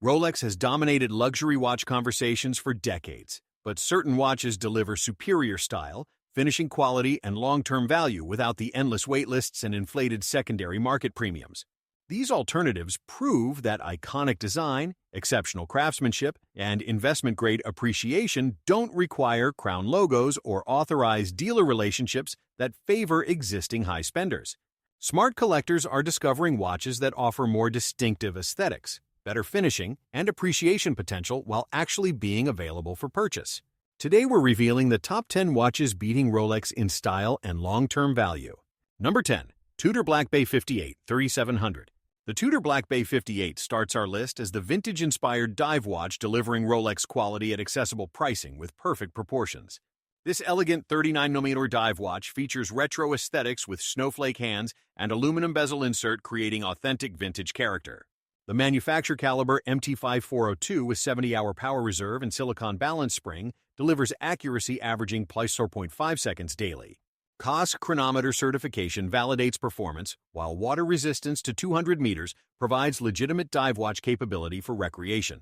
Rolex has dominated luxury watch conversations for decades, but certain watches deliver superior style, finishing quality, and long-term value without the endless waitlists and inflated secondary market premiums. These alternatives prove that iconic design, exceptional craftsmanship, and investment-grade appreciation don't require crown logos or authorized dealer relationships that favor existing high spenders. Smart collectors are discovering watches that offer more distinctive aesthetics, better finishing, and appreciation potential while actually being available for purchase. Today we're revealing the top 10 watches beating Rolex in style and long-term value. Number 10. Tudor Black Bay 58 3700. The Tudor Black Bay 58 starts our list as the vintage-inspired dive watch delivering Rolex quality at accessible pricing with perfect proportions. This elegant 39mm dive watch features retro aesthetics with snowflake hands and aluminum bezel insert creating authentic vintage character. The manufacturer caliber MT5402 with 70-hour power reserve and silicon balance spring delivers accuracy averaging +4.5 seconds daily. COS chronometer certification validates performance, while water resistance to 200 meters provides legitimate dive watch capability for recreation.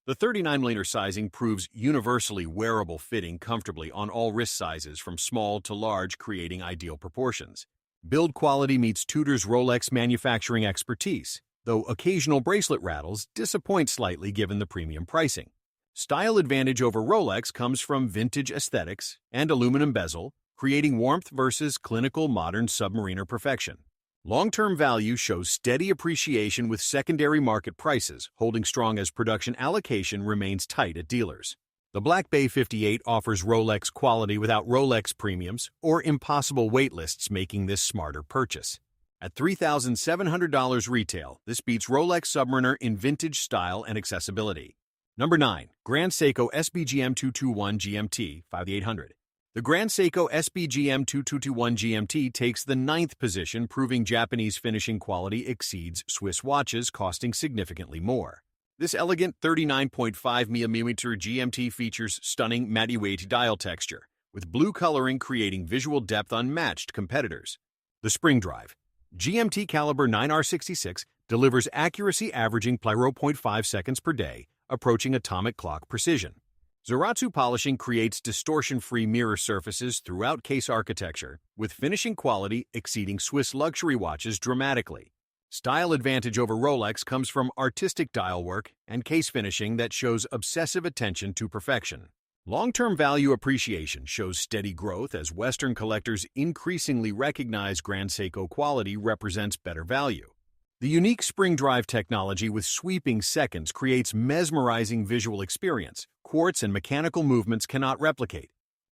The 39mm sizing proves universally wearable, fitting comfortably on all wrist sizes from small to large, creating ideal proportions. Build quality meets Tudor's Rolex manufacturing expertise, though occasional bracelet rattles disappoint slightly given the premium pricing. Style advantage over Rolex comes from vintage aesthetics and aluminum bezel, creating warmth versus clinical modern submariner perfection. Long-term value shows steady appreciation with secondary market prices holding strong as production allocation remains tight at dealers. The Black Bay 58 offers Rolex quality without Rolex premiums or impossible waitlists, making this smarter purchase. At $3,700 retail, this beats Rolex Submariner in vintage style and accessibility. Number 9. Grand Seiko SBGM 221 GMT 5800. The Grand Seiko SBGM 2221 GMT takes the 9th position, proving Japanese finishing quality exceeds Swiss watches, costing significantly more. This elegant 39.5mm GMT features stunning matte dial texture, with blue coloring creating visual depth unmatched competitors. The spring drive GMT caliber 9R66 delivers accuracy averaging +0.5 seconds per day, approaching atomic clock precision. Zaratsu polishing creates distortion-free mirror surfaces throughout case architecture, with finishing quality exceeding Swiss luxury watches dramatically. Style advantage over Rolex comes from artistic dial work and case finishing that shows obsessive attention to perfection. Long-term value appreciation shows steady growth as Western collectors increasingly recognize Grand Seiko quality represents better value. The unique spring drive technology with sweeping seconds creates mesmerizing visual experience quartz and mechanical movements cannot replicate.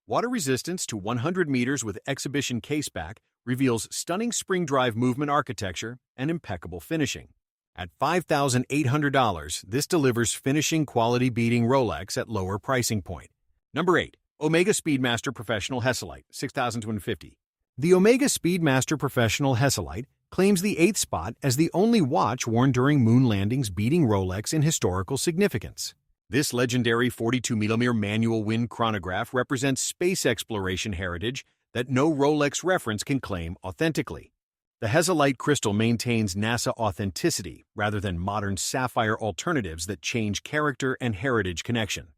Water resistance to 100 meters with exhibition caseback reveals stunning spring drive movement architecture and impeccable finishing. At $5,800, this delivers finishing quality beating Rolex at lower pricing point. Number 8. Omega Speedmaster Professional Hesalite 6250. The Omega Speedmaster Professional Hesalite claims the 8th spot as the only watch worn during moon landings, beating Rolex in historical significance. This legendary 42mm manual wind chronograph represents space exploration heritage that no Rolex reference can claim authentically. The Hesalite crystal maintains NASA authenticity rather than modern sapphire alternatives that change character and heritage connection.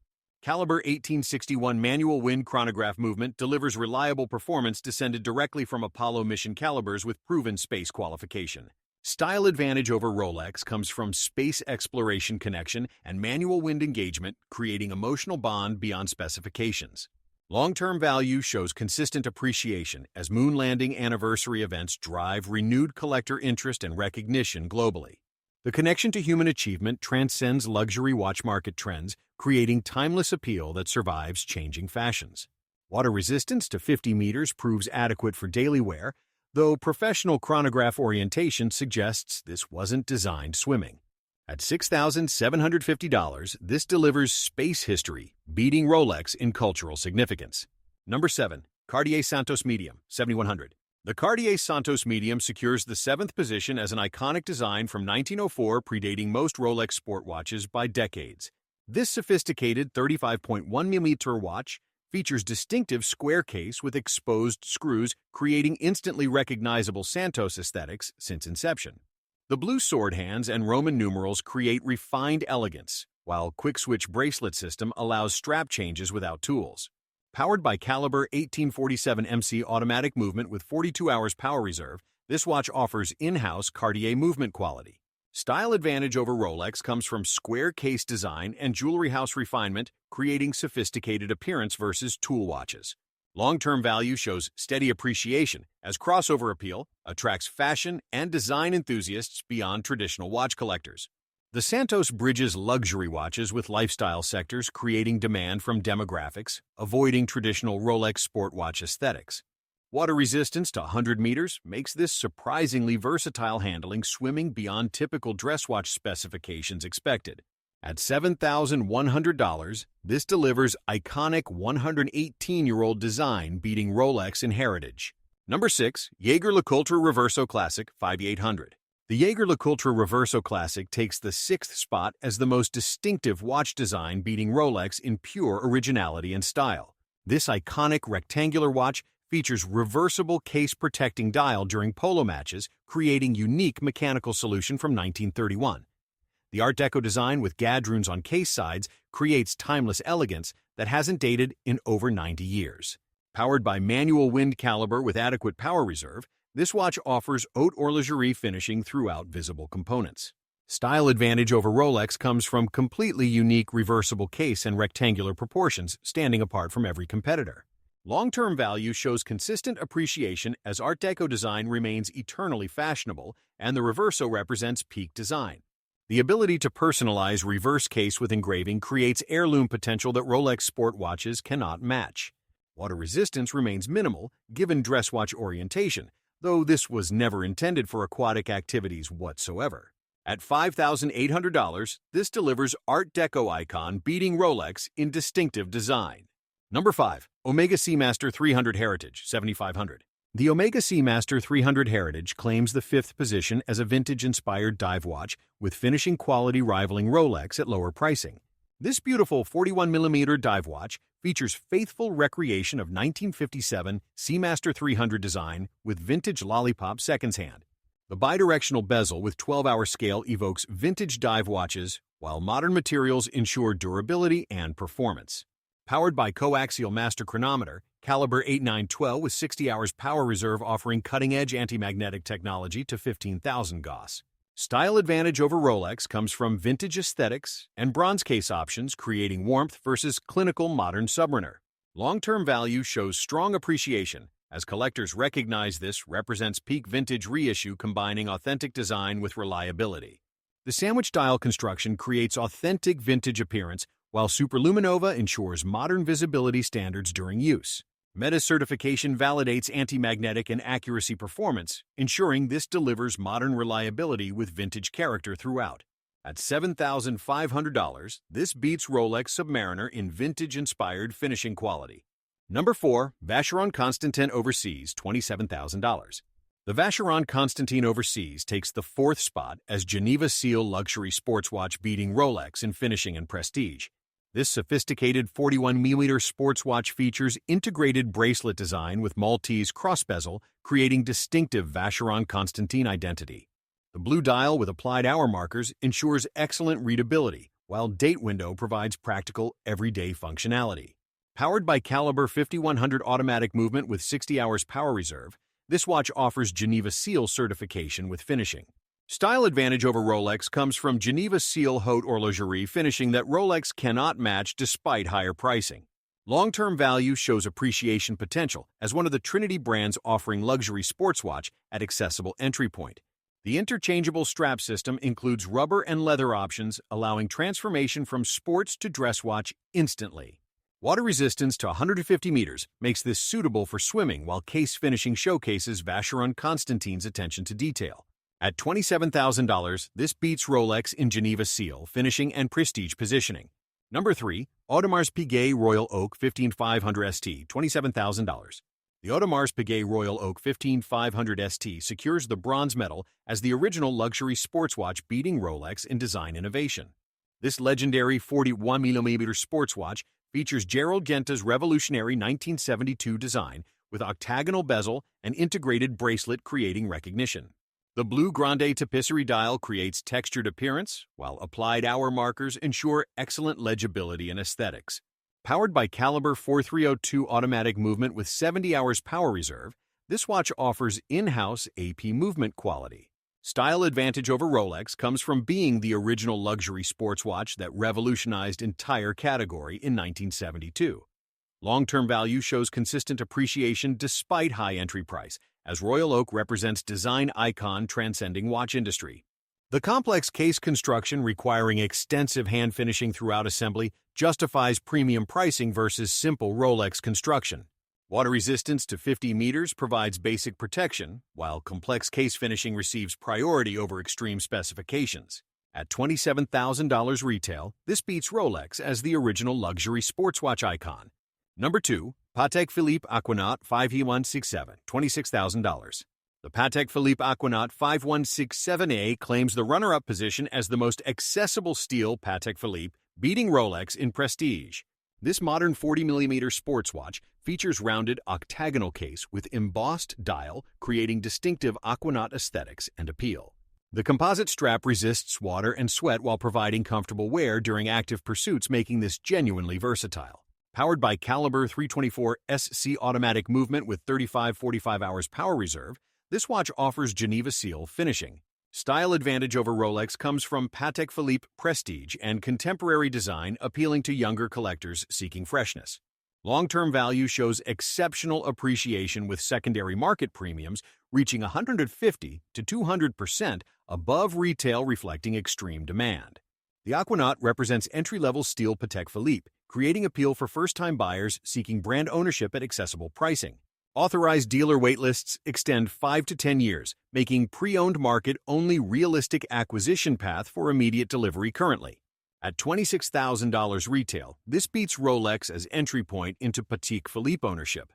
Caliber 1861 manual wind chronograph movement delivers reliable performance descended directly from Apollo mission calibers with proven space qualification. Style advantage over Rolex comes from space exploration connection and manual wind engagement, creating emotional bond beyond specifications. Long-term value shows consistent appreciation as moon landing anniversary events drive renewed collector interest and recognition globally. The connection to human achievement transcends luxury watch market trends, creating timeless appeal that survives changing fashions. Water resistance to 50 meters proves adequate for daily wear, though professional chronograph orientation suggests this wasn't designed swimming. At $6,750, this delivers space history, beating Rolex in cultural significance. Number 7. Cartier Santos Medium 7100. The Cartier Santos Medium secures the 7th position as an iconic design from 1904, predating most Rolex sport watches by decades. This sophisticated 35.1mm watch features distinctive square case with exposed screws, creating instantly recognizable Santos aesthetics since inception. The blue sword hands and Roman numerals create refined elegance, while quick-switch bracelet system allows strap changes without tools. Powered by caliber 1847 MC automatic movement with 42 hours power reserve, this watch offers in-house Cartier movement quality. Style advantage over Rolex comes from square case design and jewelry house refinement, creating sophisticated appearance versus tool watches. Long-term value shows steady appreciation as crossover appeal attracts fashion and design enthusiasts beyond traditional watch collectors. The Santos bridges luxury watches with lifestyle sectors, creating demand from demographics, avoiding traditional Rolex sport watch aesthetics. Water resistance to 100 meters makes this surprisingly versatile handling swimming beyond typical dress watch specifications expected. At $7,100, this delivers iconic 118-year-old design beating Rolex in heritage. Number 6. Jaeger-LeCoultre Reverso Classic 5800. The Jaeger-LeCoultre Reverso Classic takes the 6th spot as the most distinctive watch design beating Rolex in pure originality and style. This iconic rectangular watch features reversible case-protecting dial during polo matches, creating unique mechanical solution from 1931. The Art Deco design with gadroons on case sides creates timeless elegance that hasn't dated in over 90 years. Powered by manual wind caliber with adequate power reserve, this watch offers haute horlogerie finishing throughout visible components. Style advantage over Rolex comes from completely unique reversible case and rectangular proportions, standing apart from every competitor. Long-term value shows consistent appreciation as Art Deco design remains eternally fashionable and the Reverso represents peak design. The ability to personalize reverse case with engraving creates heirloom potential that Rolex sport watches cannot match. Water resistance remains minimal given dress watch orientation, though this was never intended for aquatic activities whatsoever. At $5,800, this delivers Art Deco icon beating Rolex in distinctive design. Number 5. Omega Seamaster 300 Heritage 7500. The Omega Seamaster 300 Heritage claims the 5th position as a vintage-inspired dive watch with finishing quality rivaling Rolex at lower pricing. This beautiful 41mm dive watch features faithful recreation of 1957 Seamaster 300 design with vintage lollipop seconds hand. The bidirectional bezel with 12-hour scale evokes vintage dive watches, while modern materials ensure durability and performance. Powered by coaxial master chronometer, caliber 8912 with 60 hours power reserve offering cutting-edge anti-magnetic technology to 15,000 Gauss. Style advantage over Rolex comes from vintage aesthetics and bronze case options creating warmth versus clinical modern Submariner. Long-term value shows strong appreciation as collectors recognize this represents peak vintage reissue combining authentic design with reliability. The sandwich dial construction creates authentic vintage appearance while Superluminova ensures modern visibility standards during use. Meta certification validates anti-magnetic and accuracy performance, ensuring this delivers modern reliability with vintage character throughout. At $7,500, this beats Rolex Submariner in vintage-inspired finishing quality. Number 4. Vacheron Constantin Overseas $27,000. The Vacheron Constantin Overseas takes the 4th spot as Geneva Seal luxury sports watch beating Rolex in finishing and prestige. This sophisticated 41mm sports watch features integrated bracelet design with Maltese cross bezel, creating distinctive Vacheron Constantin identity. The blue dial with applied hour markers ensures excellent readability, while date window provides practical, everyday functionality. Powered by caliber 5100 automatic movement with 60 hours power reserve, this watch offers Geneva Seal certification with finishing. Style advantage over Rolex comes from Geneva Seal haute horlogerie finishing that Rolex cannot match despite higher pricing. Long-term value shows appreciation potential as one of the Trinity brands offering luxury sports watch at accessible entry point. The interchangeable strap system includes rubber and leather options, allowing transformation from sports to dress watch instantly. Water resistance to 150 meters makes this suitable for swimming while case finishing showcases Vacheron Constantin's attention to detail. At $27,000, this beats Rolex in Geneva Seal, finishing and prestige positioning. Number 3. Audemars Piguet Royal Oak 15500 ST, $27,000. The Audemars Piguet Royal Oak 15500 ST secures the bronze medal as the original luxury sports watch beating Rolex in design innovation. This legendary 41mm sports watch features Gerald Genta's revolutionary 1972 design with octagonal bezel and integrated bracelet creating recognition. The blue Grande tapisserie dial creates textured appearance, while applied hour markers ensure excellent legibility and aesthetics. Powered by Caliber 4302 automatic movement with 70 hours power reserve, this watch offers in-house AP movement quality. Style advantage over Rolex comes from being the original luxury sports watch that revolutionized entire category in 1972. Long-term value shows consistent appreciation despite high entry price, as Royal Oak represents design icon transcending watch industry. The complex case construction requiring extensive hand finishing throughout assembly justifies premium pricing versus simple Rolex construction. Water resistance to 50 meters provides basic protection, while complex case finishing receives priority over extreme specifications. At $27,000 retail, this beats Rolex as the original luxury sports watch icon. Number 2, Patek Philippe Aquanaut 5167, $26,000. The Patek Philippe Aquanaut 5167A claims the runner-up position as the most accessible steel Patek Philippe, beating Rolex in prestige. This modern 40mm sports watch features rounded octagonal case with embossed dial, creating distinctive Aquanaut aesthetics and appeal. The composite strap resists water and sweat while providing comfortable wear during active pursuits, making this genuinely versatile. Powered by Caliber 324 SC automatic movement with 35-45 hours power reserve, this watch offers Geneva Seal finishing. Style advantage over Rolex comes from Patek Philippe prestige and contemporary design appealing to younger collectors seeking freshness. Long-term value shows exceptional appreciation with secondary market premiums reaching 150 to 200% above retail, reflecting extreme demand. The Aquanaut represents entry-level steel Patek Philippe, creating appeal for first-time buyers seeking brand ownership at accessible pricing. Authorized dealer waitlists extend 5 to 10 years, making pre-owned market only realistic acquisition path for immediate delivery currently. At $26,000 retail, this beats Rolex as entry point into Patek Philippe ownership.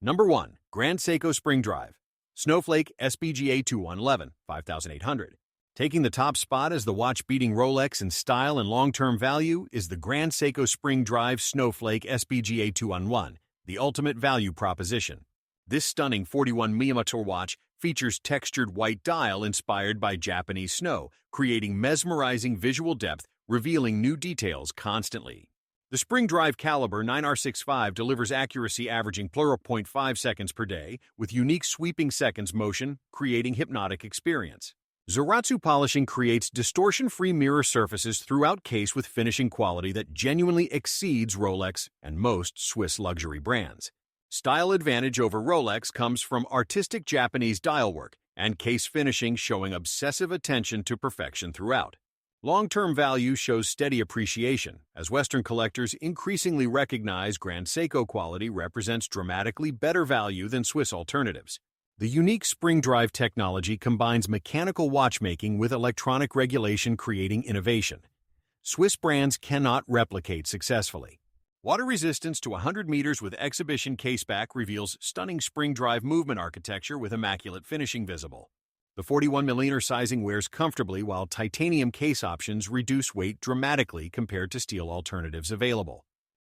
Number 1, Grand Seiko Spring Drive. Snowflake SPGA 2111, $5,800. Taking the top spot as the watch beating Rolex in style and long-term value is the Grand Seiko Spring Drive Snowflake SPGA 211, the ultimate value proposition. This stunning 41mm watch features textured white dial inspired by Japanese snow, creating mesmerizing visual depth, revealing new details constantly. The Spring Drive Caliber 9R65 delivers accuracy averaging 0.5 seconds per day, with unique sweeping seconds motion, creating hypnotic experience. Zaratsu polishing creates distortion-free mirror surfaces throughout case with finishing quality that genuinely exceeds Rolex and most Swiss luxury brands. Style advantage over Rolex comes from artistic Japanese dial work and case finishing showing obsessive attention to perfection throughout. Long-term value shows steady appreciation, as Western collectors increasingly recognize Grand Seiko quality represents dramatically better value than Swiss alternatives. The unique spring drive technology combines mechanical watchmaking with electronic regulation, creating innovation. Swiss brands cannot replicate successfully. Water resistance to 100 meters with exhibition caseback reveals stunning spring drive movement architecture with immaculate finishing visible. The 41mm sizing wears comfortably, while titanium case options reduce weight dramatically compared to steel alternatives available.